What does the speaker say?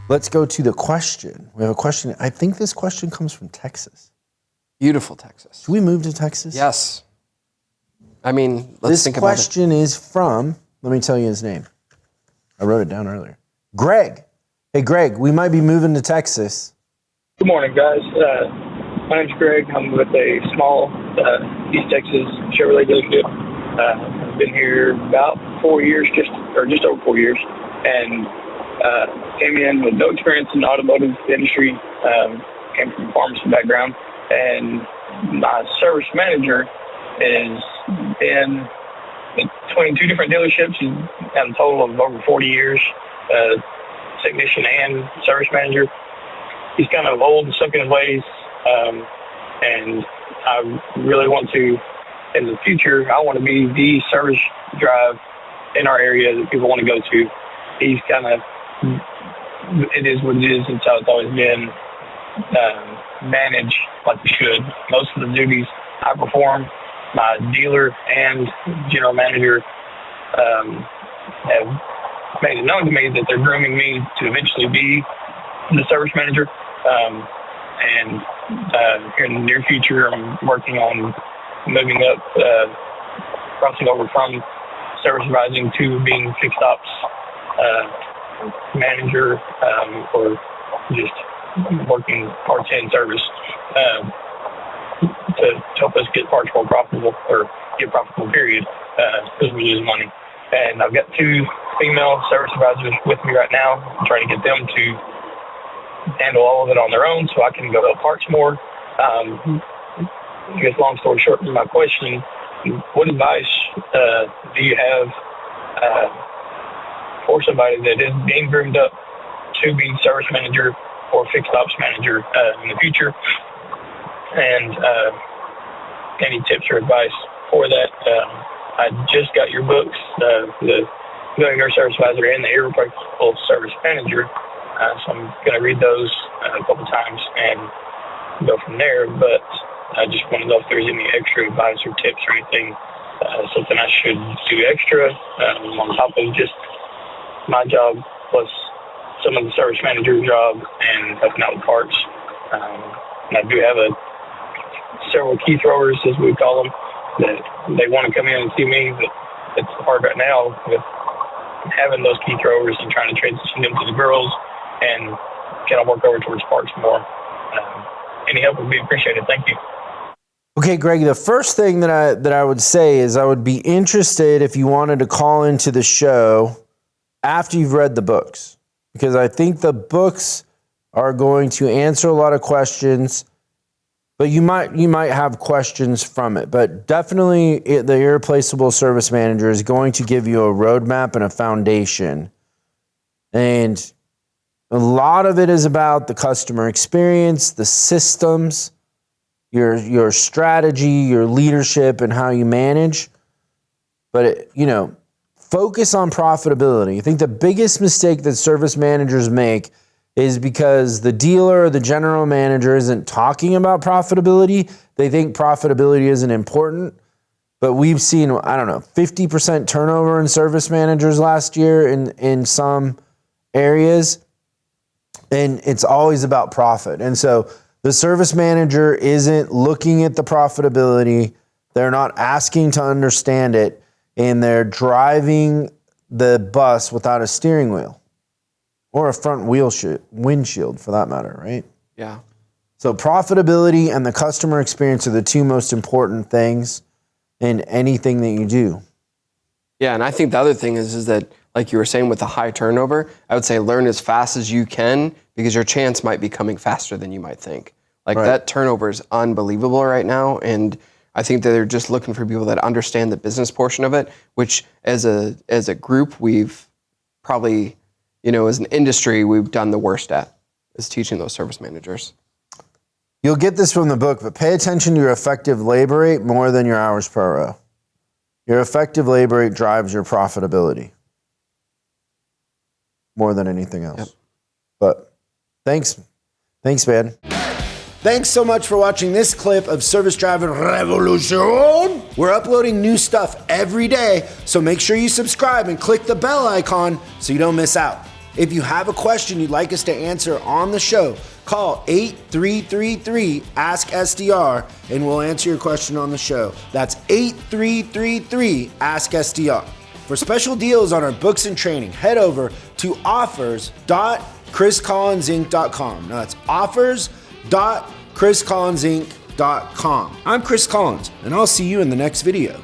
Let's go to the question. We have a question. I think this question comes from Texas. Beautiful Texas. Should we move to Texas? Yes. I mean, let's think about it. This question is from, let me tell you his name. I wrote it down earlier. Greg. Hey, Greg, we might be moving to Texas. Good morning, guys. My name's Greg. I'm with a small East Texas Chevrolet dealership. I've been here about 4 years, just over 4 years, and came in with no experience in the automotive industry. Came from a pharmacy background, and my service manager has been in 22 different dealerships. He's had a total of over 40 years, technician and service manager. He's kind of old and stuck in his ways, and I really want to, in the future, I want to be the service drive in our area that people want to go to. He's kind of, it is what it is. It's how it's always been, managed like we should. Most of the duties I perform, my dealer and general manager have made it known to me that they're grooming me to eventually be the service manager. And here in the near future, I'm working on moving up, crossing over from service advising to being fixed ops manager, or just working parts and service to help us get parts more profitable, or get profitable, period, because we lose money. And I've got 2 female service advisors with me right now. I'm trying to get them to handle all of it on their own so I can go help parts more. I guess long story short, my question, what advice do you have for somebody that is being groomed up to be service manager or fixed ops manager in the future? And any tips or advice for that? I just got your books, the Millionaire Service Advisor and the Irreplaceable Service Manager. So I'm going to read those a couple times and go from there. But I just want to know if there's any extra advice or tips or anything, something I should do extra on top of just my job, plus some of the service manager job and helping out with parts. And I do have several key throwers, as we call them, that they want to come in and see me, but it's hard right now with having those key throwers and trying to transition them to the girls and kind of work over towards parts more. Any help would be appreciated. Thank you. Okay, Greg, the first thing that I would say is I would be interested if you wanted to call into the show after you've read the books, because I think the books are going to answer a lot of questions, but you might have questions from it. But definitely the Irreplaceable Service Manager is going to give you a roadmap and a foundation. And a lot of it is about the customer experience, the systems, your strategy, your leadership, and how you manage. But, focus on profitability. I think the biggest mistake that service managers make is because the dealer or the general manager isn't talking about profitability. They think profitability isn't important. But we've seen, 50% turnover in service managers last year in some areas. And it's always about profit. And so the service manager isn't looking at the profitability. They're not asking to understand it. And they're driving the bus without a steering wheel or a front windshield for that matter, right? Yeah. So profitability and the customer experience are the 2 most important things in anything that you do. Yeah, and I think the other thing is that, like you were saying with the high turnover, I would say learn as fast as you can, because your chance might be coming faster than you might think. Like, that turnover is unbelievable right now, and I think that they're just looking for people that understand the business portion of it, which as a group, we've probably, as an industry, we've done the worst at, is teaching those service managers. You'll get this from the book, but pay attention to your effective labor rate more than your hours per row. Your effective labor rate drives your profitability more than anything else. Yep. But thanks, man. Thanks so much for watching this clip of Service Driving Revolution. We're uploading new stuff every day, so make sure you subscribe and click the bell icon so you don't miss out. If you have a question you'd like us to answer on the show, call 8333-ASK-SDR and we'll answer your question on the show. That's 8333-ASK-SDR. For special deals on our books and training, head over to offers.chriscollinsinc.com. Now that's offers.chriscollinsinc.com. I'm Chris Collins, and I'll see you in the next video.